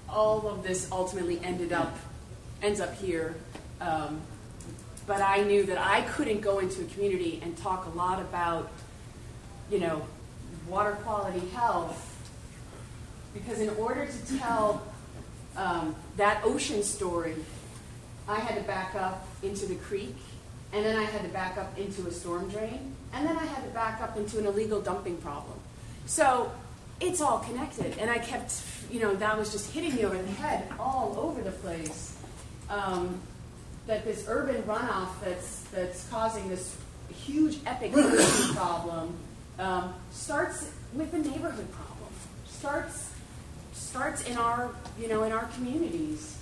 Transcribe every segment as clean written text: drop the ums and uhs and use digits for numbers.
All of this ultimately ends up here. But I knew that I couldn't go into a community and talk a lot about, water quality, health, because in order to tell that ocean story, I had to back up into the creek, and then I had to back up into a storm drain, and then I had to back up into an illegal dumping problem. So it's all connected, and I kept, that was just hitting me over the head all over the place. That this urban runoff that's causing this huge epic pollution problem starts with the neighborhood problem. Starts in our in our communities.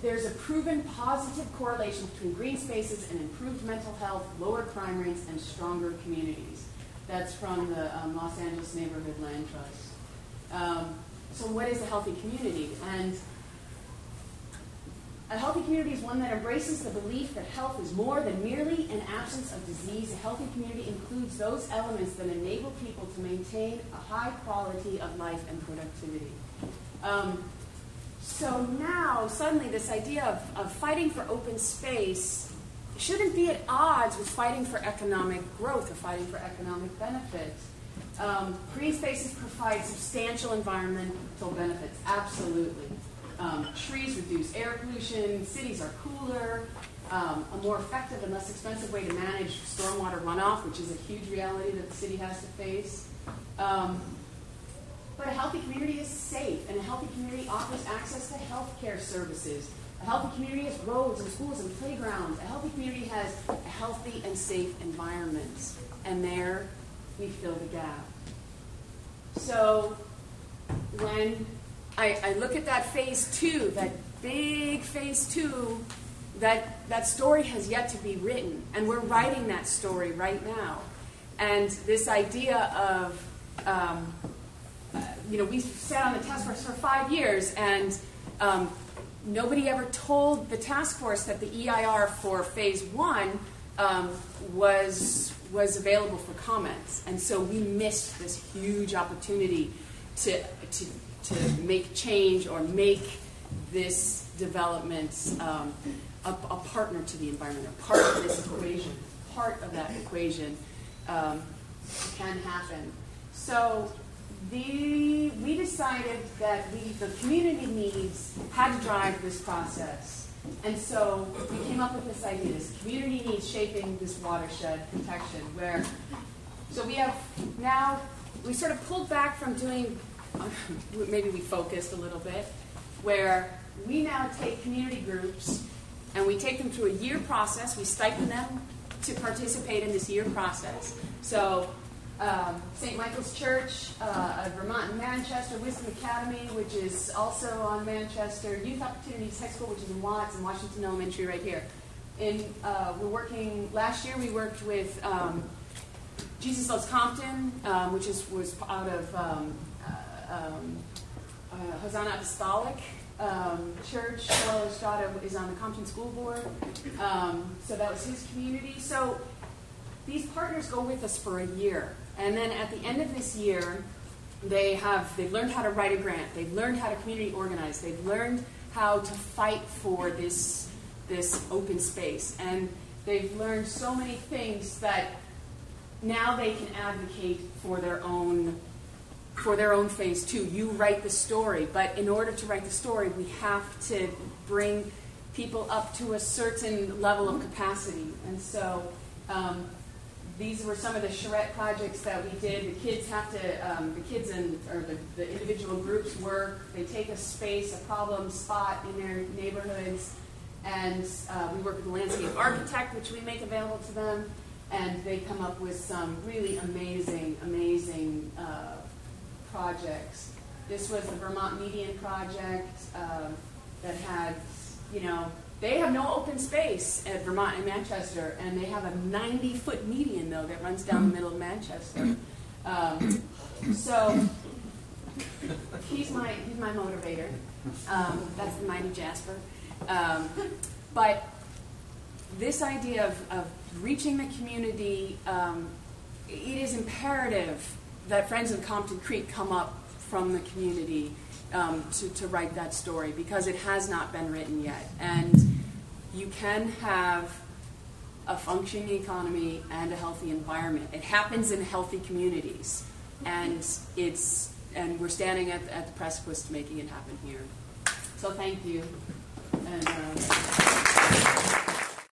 There's a proven positive correlation between green spaces and improved mental health, lower crime rates, and stronger communities. That's from the Los Angeles Neighborhood Land Trust. So what is a healthy community? And a healthy community is one that embraces the belief that health is more than merely an absence of disease. A healthy community includes those elements that enable people to maintain a high quality of life and productivity. So now, suddenly, this idea of fighting for open space shouldn't be at odds with fighting for economic growth or fighting for economic benefit. Green spaces provide substantial environmental benefits, absolutely. Trees reduce air pollution, cities are cooler, a more effective and less expensive way to manage stormwater runoff, which is a huge reality that the city has to face. But a healthy community is safe, and a healthy community offers access to healthcare services. A healthy community has roads and schools and playgrounds. A healthy community has a healthy and safe environment. And there we fill the gap. So when I look at that phase 2, that big phase 2, that story has yet to be written. And we're writing that story right now. And this idea of, we sat on the task force for 5 years, and nobody ever told the task force that the EIR for phase 1 was available for comments. And so we missed this huge opportunity to make change or make this development a partner to the environment, a part of this equation. Part of that equation can happen. So we decided that the community needs had to drive this process. And so we came up with this idea, this community needs shaping this watershed protection, we sort of pulled back from doing, maybe we focused a little bit, where we now take community groups and we take them through a year process. We stipend them to participate in this year process. So St. Michael's Church, Vermont and Manchester, Wisdom Academy, which is also on Manchester, Youth Opportunities High School, which is in Watts, and Washington Elementary right here. Last year we worked with Jesus Loves Compton, which was out of Hosanna Apostolic Church. Joel Estrada is on the Compton School Board. So that was his community. So these partners go with us for a year. And then at the end of this year, they've learned how to write a grant. They've learned how to community organize. They've learned how to fight for this open space. And they've learned so many things that now they can advocate for their own phase 2. You write the story, but in order to write the story, we have to bring people up to a certain level of capacity. And so these were some of the charrette projects that we did. The kids have to, the individual groups work. They take a space, a problem spot in their neighborhoods, and we work with a landscape architect, which we make available to them, and they come up with some really amazing projects. This was the Vermont Median Project that had, they have no open space at Vermont and Manchester, and they have a 90-foot median, though, that runs down the middle of Manchester. So he's my motivator. That's the mighty Jasper. But this idea of reaching the community, it is imperative that Friends of Compton Creek come up from the community to write that story, because it has not been written yet. And you can have a functioning economy and a healthy environment. It happens in healthy communities, and we're standing at the precipice to making it happen here. So thank you. And,